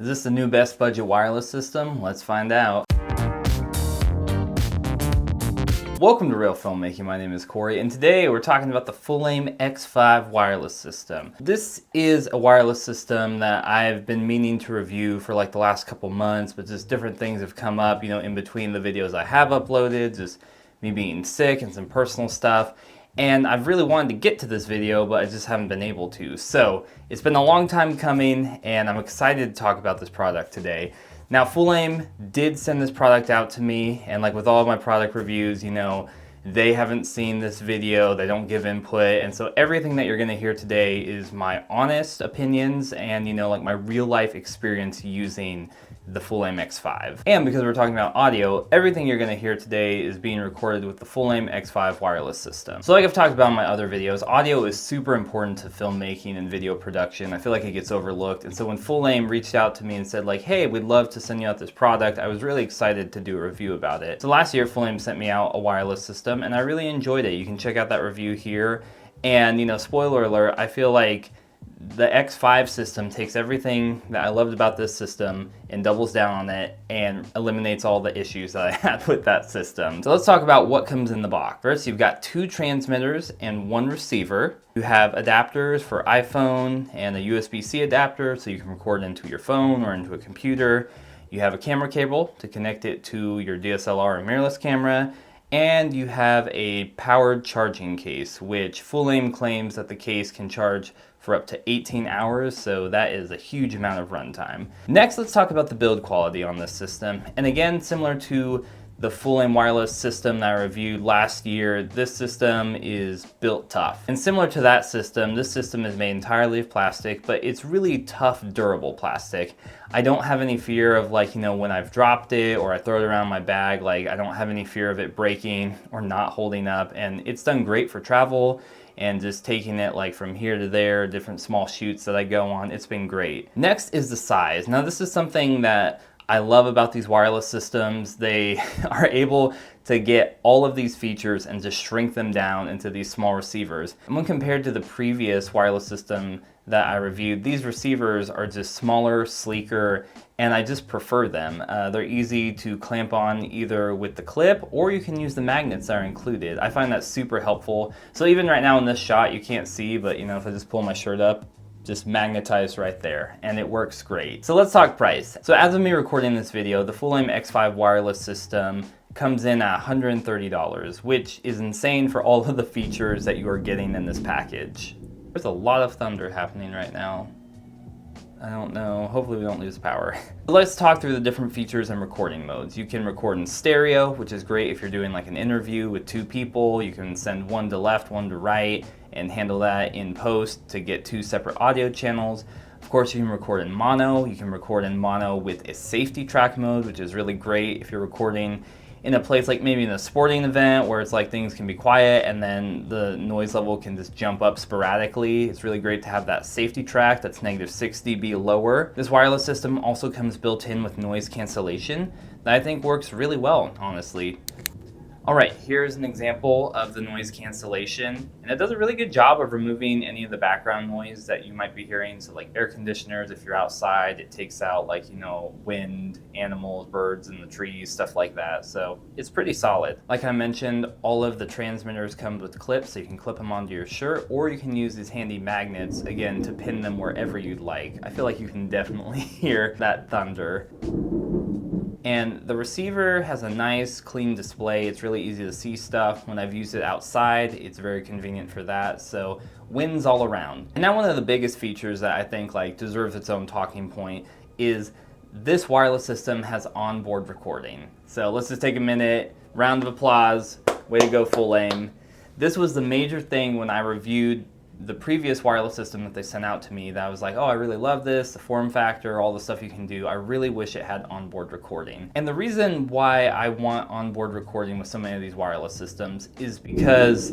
Is this the new best budget wireless system? Let's find out. Welcome to Real Filmmaking. My name is Corey, and today we're talking about the Fulaim X5 wireless system. This is a wireless system that I've been meaning to review for like the last couple months, but just different things have come up, in between the videos I have uploaded, just me being sick and some personal stuff. And I've really wanted to get to this video, but I just haven't been able to. So it's been a long time coming, and I'm excited to talk about this product today. Now, Fulaim did send this product out to me, and like with all of my product reviews, they haven't seen this video, they don't give input, and so everything that you're gonna hear today is my honest opinions and like my real life experience using the Fulaim X5. And because we're talking about audio, everything you're gonna hear today is being recorded with the Fulaim X5 wireless system. So like I've talked about in my other videos, audio is super important to filmmaking and video production. I feel like it gets overlooked, and so when Fulaim reached out to me and said like, hey, we'd love to send you out this product, I was really excited to do a review about it. So last year, Fulaim sent me out a wireless system, and I really enjoyed it. You can check out that review here. And spoiler alert, I feel like the X5 system takes everything that I loved about this system and doubles down on it and eliminates all the issues that I had with that system. So let's talk about what comes in the box. First, you've got 2 transmitters and 1 receiver. You have adapters for iPhone and a USB-C adapter so you can record into your phone or into a computer. You have a camera cable to connect it to your DSLR or mirrorless camera. And you have a powered charging case, which Fulaim claims that the case can charge for up to 18 hours, so that is a huge amount of runtime. Next, let's talk about the build quality on this system. And again, similar to the Fulaim wireless system that I reviewed last year, this system is built tough. And similar to that system, this system is made entirely of plastic, but it's really tough, durable plastic. I don't have any fear of when I've dropped it or I throw it around my bag, I don't have any fear of it breaking or not holding up. And it's done great for travel and just taking it from here to there, different small shoots that I go on. It's been great. Next is the size. Now this is something that I love about these wireless systems. They are able to get all of these features and just shrink them down into these small receivers. And when compared to the previous wireless system that I reviewed, these receivers are just smaller, sleeker, and I just prefer them. They're easy to clamp on either with the clip, or you can use the magnets that are included. I find that super helpful. So even right now in this shot, you can't see, but if I just pull my shirt up, just magnetized right there, and it works great. So let's talk price. So as of me recording this video, the Fulaim X5 wireless system comes in at $130, which is insane for all of the features that you are getting in this package. There's a lot of thunder happening right now. I don't know, hopefully we don't lose power. Let's talk through the different features and recording modes. You can record in stereo, which is great if you're doing an interview with 2 people. You can send one to left, one to right, and handle that in post to get 2 separate audio channels. Of course, you can record in mono. You can record in mono with a safety track mode, which is really great if you're recording in a place like maybe in a sporting event where it's things can be quiet and then the noise level can just jump up sporadically. It's really great to have that safety track that's -6 dB lower. This wireless system also comes built in with noise cancellation that I think works really well, honestly. All right, here's an example of the noise cancellation, and it does a really good job of removing any of the background noise that you might be hearing. So air conditioners, if you're outside, it takes out wind, animals, birds in the trees, stuff like that. So it's pretty solid. Like I mentioned, all of the transmitters come with clips, so you can clip them onto your shirt, or you can use these handy magnets, again, to pin them wherever you'd like. I feel like you can definitely hear that thunder. And the receiver has a nice clean display. It's really easy to see stuff. When I've used it outside, it's very convenient for that. So wins all around. And now one of the biggest features that I think deserves its own talking point is this wireless system has onboard recording. So let's just take a minute, round of applause, way to go Fulaim. This was the major thing when I reviewed the previous wireless system that they sent out to me that I was like, oh, I really love this, the form factor, all the stuff you can do. I really wish it had onboard recording. And the reason why I want onboard recording with so many of these wireless systems is because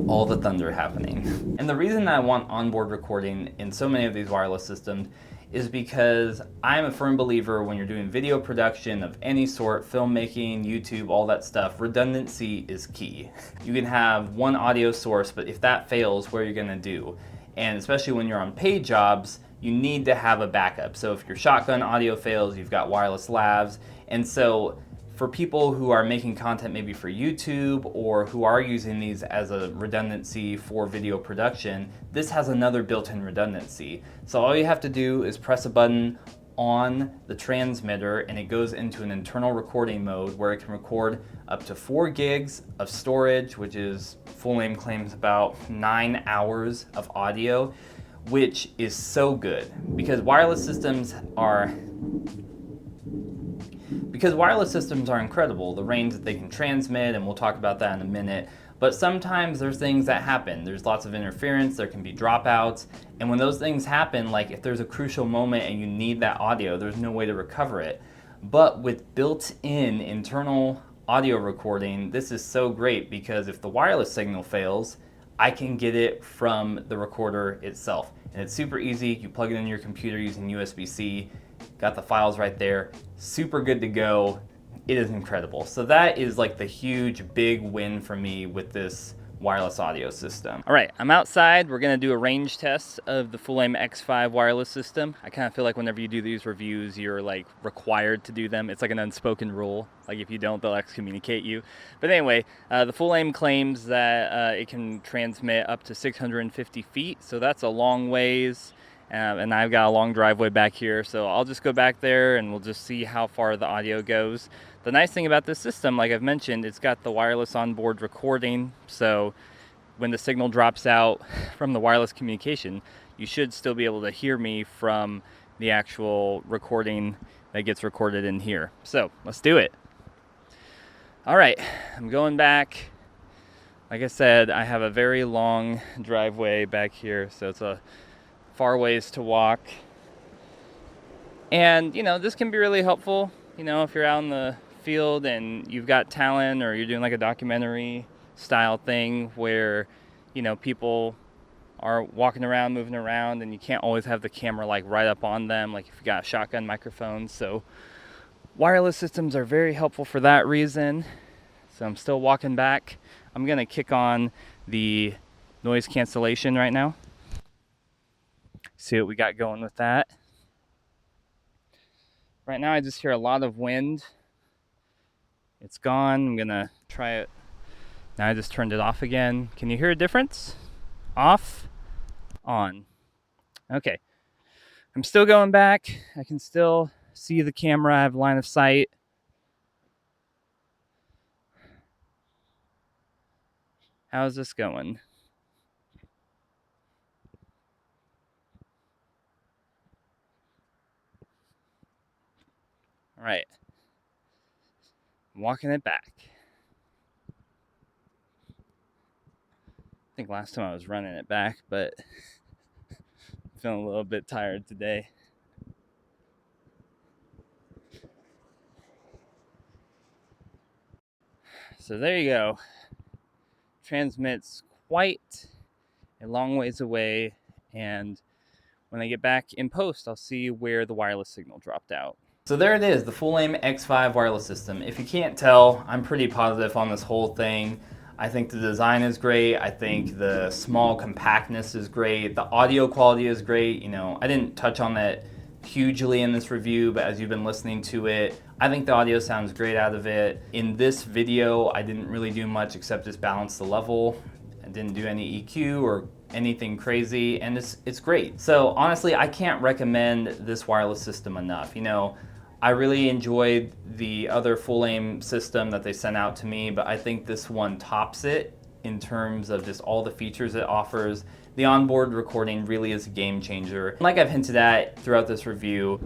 all the thunder happening. And the reason that I want onboard recording in so many of these wireless systems is because I'm a firm believer when you're doing video production of any sort, filmmaking, YouTube, all that stuff, redundancy is key. You can have one audio source, but if that fails, what are you gonna do? And especially when you're on paid jobs, you need to have a backup. So if your shotgun audio fails, you've got wireless lavs. And so for people who are making content maybe for YouTube or who are using these as a redundancy for video production, this has another built-in redundancy. So all you have to do is press a button on the transmitter and it goes into an internal recording mode where it can record up to 4 gigs of storage, which is Fulaim claims about 9 hours of audio, which is so good because wireless systems are incredible, the range that they can transmit, and we'll talk about that in a minute. But sometimes there's things that happen. There's lots of interference, there can be dropouts, and when those things happen, like if there's a crucial moment and you need that audio, there's no way to recover it. But with built-in internal audio recording, this is so great because if the wireless signal fails, I can get it from the recorder itself. And it's super easy. You plug it in your computer using USB-C, got the files right there, super good to go. It is incredible. So that is like the huge big win for me with this wireless audio system. All right, I'm outside. We're gonna do a range test of the Fulaim X5 wireless system. I kind of feel like whenever you do these reviews, you're like required to do them. It's like an unspoken rule. Like if you don't, they'll excommunicate you. But anyway, the Fulaim claims that it can transmit up to 650 feet. So that's a long ways. And I've got a long driveway back here, so I'll just go back there and we'll just see how far the audio goes. The nice thing about this system, like I've mentioned, it's got the wireless onboard recording, so when the signal drops out from the wireless communication, you should still be able to hear me from the actual recording that gets recorded in here. So let's do it. All right, I'm going back. Like I said, I have a very long driveway back here, so it's a far ways to walk. And you know, this can be really helpful, you know, if you're out in the field and you've got talent or you're doing like a documentary style thing where, you know, people are walking around, moving around, and you can't always have the camera like right up on them, like if you got a shotgun microphone. So wireless systems are very helpful for that reason. So I'm still walking back. I'm gonna kick on the noise cancellation right now. See what we got going with that. Right now I just hear a lot of wind. It's gone. I'm gonna try it. Now I just turned it off again. Can you hear a difference? Off, on. Okay. I'm still going back. I can still see the camera. I have line of sight. How's this going? All right, I'm walking it back. I think last time I was running it back, but I'm feeling a little bit tired today. So there you go. Transmits quite a long ways away, and when I get back in post, I'll see where the wireless signal dropped out. So there it is, the Fulaim X5 wireless system. If you can't tell, I'm pretty positive on this whole thing. I think the design is great. I think the small compactness is great. The audio quality is great. You know, I didn't touch on that hugely in this review, but as you've been listening to it, I think the audio sounds great out of it. In this video, I didn't really do much except just balance the level. I didn't do any EQ or anything crazy, and it's great. So honestly, I can't recommend this wireless system enough. You know, I really enjoyed the other Fulaim system that they sent out to me, but I think this one tops it in terms of just all the features it offers. The onboard recording really is a game changer. Like I've hinted at throughout this review,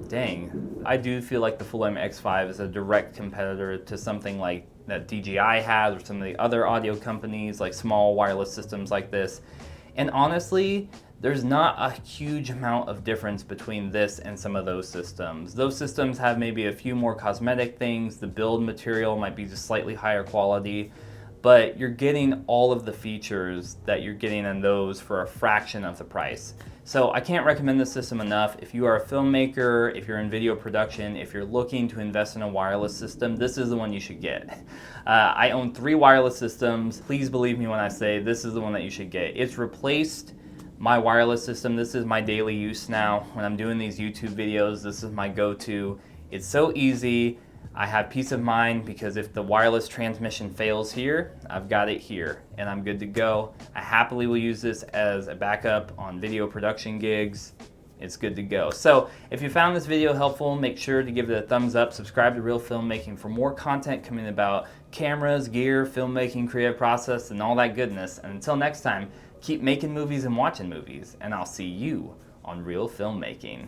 dang, I do feel like the Fulaim X5 is a direct competitor to something like that DJI has or some of the other audio companies, like small wireless systems like this. And honestly, there's not a huge amount of difference between this and some of those systems. Those systems have maybe a few more cosmetic things. The build material might be just slightly higher quality, but you're getting all of the features that you're getting in those for a fraction of the price. So I can't recommend this system enough. If you are a filmmaker, if you're in video production, if you're looking to invest in a wireless system, this is the one you should get. I own 3 wireless systems. Please believe me when I say this is the one that you should get. It's replaced my wireless system. This is my daily use now. When I'm doing these YouTube videos, this is my go-to. It's so easy. I have peace of mind because if the wireless transmission fails here, I've got it here and I'm good to go. I happily will use this as a backup on video production gigs. It's good to go. So if you found this video helpful, make sure to give it a thumbs up, subscribe to Real Filmmaking for more content coming about cameras, gear, filmmaking, creative process, and all that goodness. And until next time, keep making movies and watching movies, and I'll see you on Real Filmmaking.